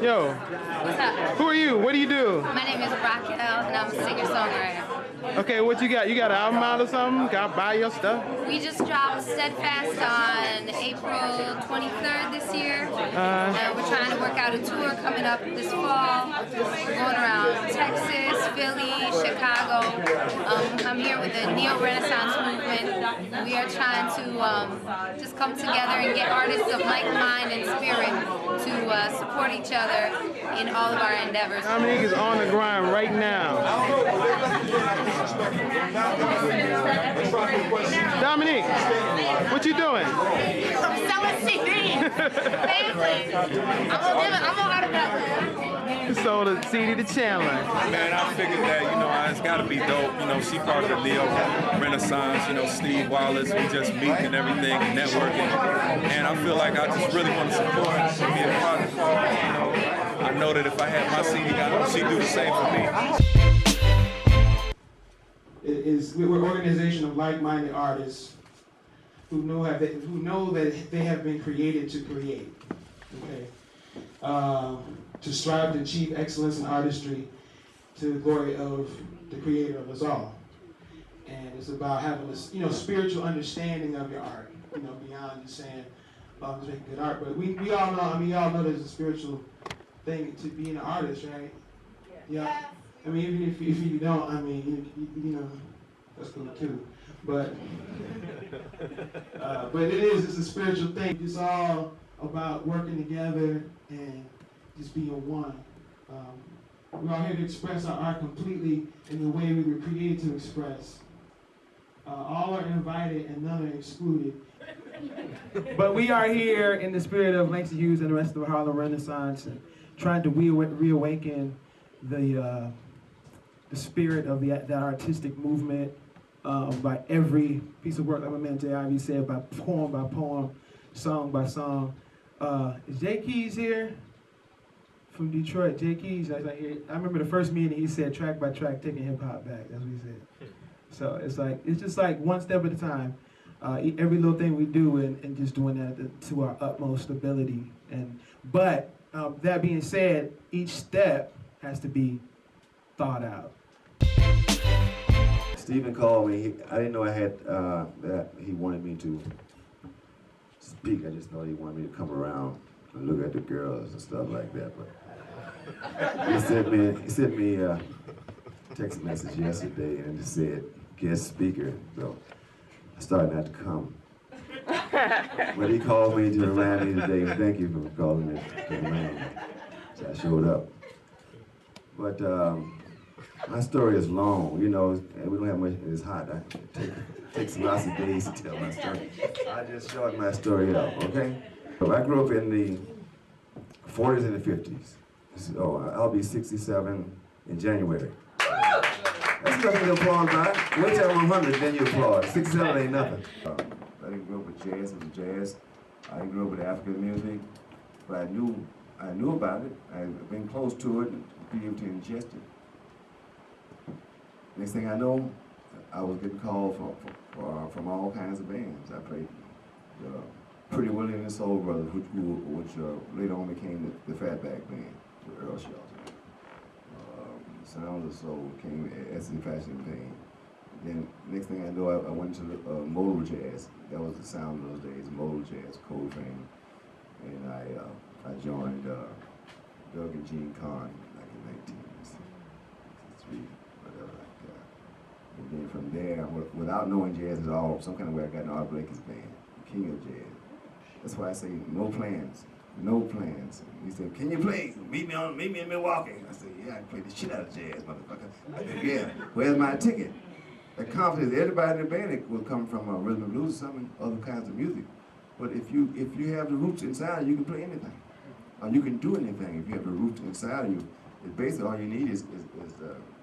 Yo, What's up? who are you? What do you do? My name is Raquel, and I'm a singer-songwriter. Okay, what you got? You got an album out or something? Got to buy your stuff? We just dropped Steadfast on April 23rd this year. We're trying to work out a tour coming up this fall. We're going around Texas, Philly, Chicago. I'm here with the Neo-Renaissance movement. We are trying to just come together and get artists of like mind and spirit to support each other in all of our endeavors. Dominique is on the grind right now. Dominique, what you doing? I'm selling CDs. I'm on autograph. You sold a CD to Chandler. Man, I figured that, it's got to be dope. She part of the Neo Renaissance, Steve Wallace, we just meet and everything, networking. And I feel like I just really want to support and be a part of the cause. I know that if I had my CD, I know she'd do the same for me. We're an organization of like-minded artists who know that they have been created to create, okay? To strive to achieve excellence in artistry to the glory of the creator of us all. And it's about having this, spiritual understanding of your art, beyond just saying, I'm just making good art. But we all know, y'all know there's a spiritual thing to being an artist, right? Yeah. I mean, even if you don't, that's cool too. But it's a spiritual thing. It's all about working together and just being one. We're all here to express our art completely in the way we were created to express. All are invited and none are excluded. But we are here in the spirit of Langston Hughes and the rest of the Harlem Renaissance, and trying to reawaken the spirit of that artistic movement by every piece of work, like my man J. Ivy said, by poem, song by song. Is Jay Keys here? From Detroit, Jay Keys. I remember the first meeting he said track by track, taking hip hop back. That's what he said. So it's just like one step at a time. Every little thing we do and just doing that to our utmost ability. But that being said, each step has to be thought out. Stephen called me. I didn't know I had that he wanted me to speak. I just know he wanted me to come around and look at the girls and stuff like that. But he sent me a text message yesterday and just said guest speaker. So I started not to come. But he called me to remind me today. Thank you for calling me to remind me. So I showed up. But my story is long, and we don't have much. It's hot. It takes lots of days to tell my story. I just short my story up, okay? So I grew up in the 40s and the 50s. So I'll be 67 in January. That's nothing to applaud by. Wait till I'm 100, then you applaud. 67 ain't nothing. I didn't grow up with jazz. It was jazz. I didn't grow up with African music, but I knew about it. I've been close to it and be able to ingest it. Next thing I know, I was getting called from all kinds of bands. I played Pretty Willie and the Soul Brothers, which later on became the Fatback Band with Earl Shelton. Sound of Soul came as the Fashion Pain. Then next thing I know, I went to modal jazz. That was the sound of those days, modal jazz, Coltrane. And I joined Doug and Gene Carn like in 1963, whatever like that. And then from there, without knowing jazz at all, some kind of way I got in Art Blakey's band, the king of jazz. That's why I say no plans. No plans. He said, "Can you play? Meet me in Milwaukee." I said, "Yeah, I can play the shit out of jazz, motherfucker." I said, "Yeah, where's my ticket?" The confidence, everybody in the band will come from rhythm and blues or something, other kinds of music. But if you have the roots inside, you can play anything. Or you can do anything if you have the roots inside of you. It's basically all you need is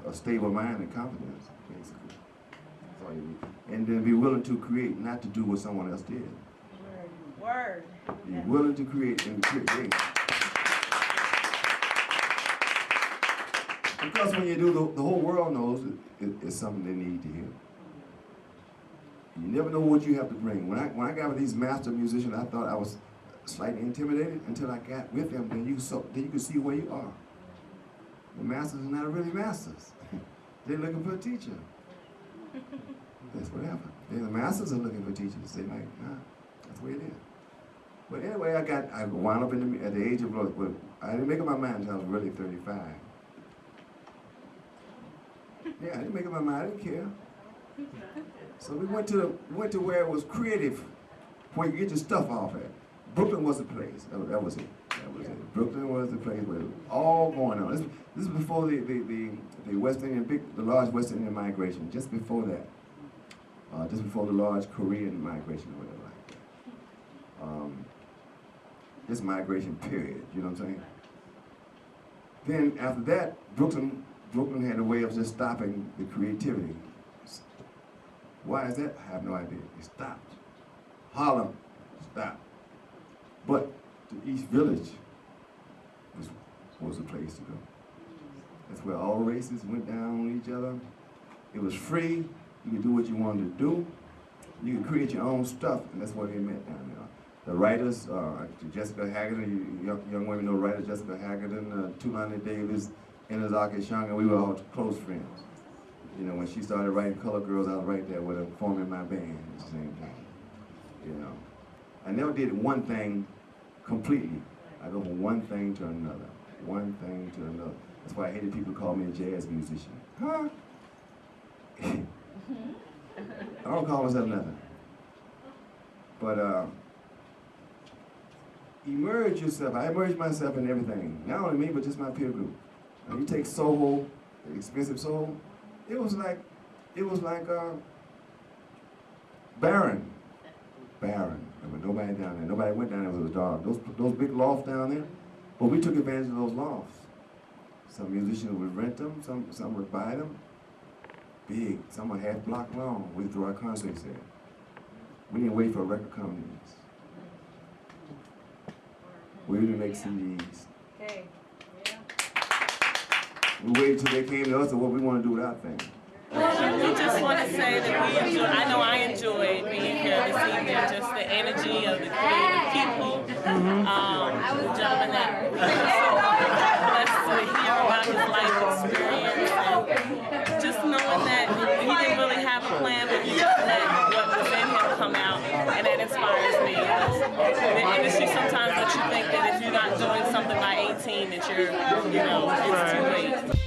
a stable mind and confidence, basically. That's all you need. And then be willing to create, not to do what someone else did. Word. Be willing to create and create. Because when you do, the whole world knows it's something they need to hear. You never know what you have to bring. When I got with these master musicians, I thought I was slightly intimidated until I got with them. Then you could see where you are. The masters are not really masters. They're looking for a teacher. That's what happened. The masters are looking for teachers. They like, nah, that's the way it is. But anyway, I wound up at the age of, well, I didn't make up my mind until I was really 35. Yeah, I didn't make up my mind. I didn't care. So we went to where it was creative, where you get your stuff off at. Brooklyn was the place. That was it. That was it. Brooklyn was the place where it was all going on. This is before the West Indian, the large West Indian migration. Just before that, just before the large Korean migration or whatever like that. This migration period. You know what I'm saying? Then after that, Brooklyn had a way of just stopping the creativity. Why is that? I have no idea. It stopped. Harlem stopped. But the East Village was the place to go. That's where all races went down on each other. It was free. You could do what you wanted to do. You could create your own stuff, and that's what they met down there. The writers, Jessica Haggerty, young women know writer Jessica Haggerty, Tulane Davis, Inazaki Shanga, we were all close friends. You know, when she started writing Color Girls, I was right there with her, forming my band at the same time. You know, I never did one thing completely. I go from one thing to another, one thing to another. That's why I hated people call me a jazz musician. Huh? I don't call myself nothing. But immerse yourself. I immerse myself in everything. Not only me, but just my peer group. Now, you take Soho, the expensive Soho. It was like barren. Barren. There was nobody down there. Nobody went down there. It was dark. Those big lofts down there. But we took advantage of those lofts. Some musicians would rent them. Some would buy them. Big. Some were half block long. We'd throw our concerts there. We didn't wait for record companies. We didn't make CDs. Okay. We waited till they came to us and what we want to do with our thing. We just want to say that we enjoy, I know I enjoyed being here this evening, just the energy of the creative people. The gentleman that was so blessed to hear about his life experience, and just knowing that he didn't really have a plan, but he just let what was in him come out, and that inspires me. The industry sometimes lets you think that if you're not doing something by 18 that you're, it's too late.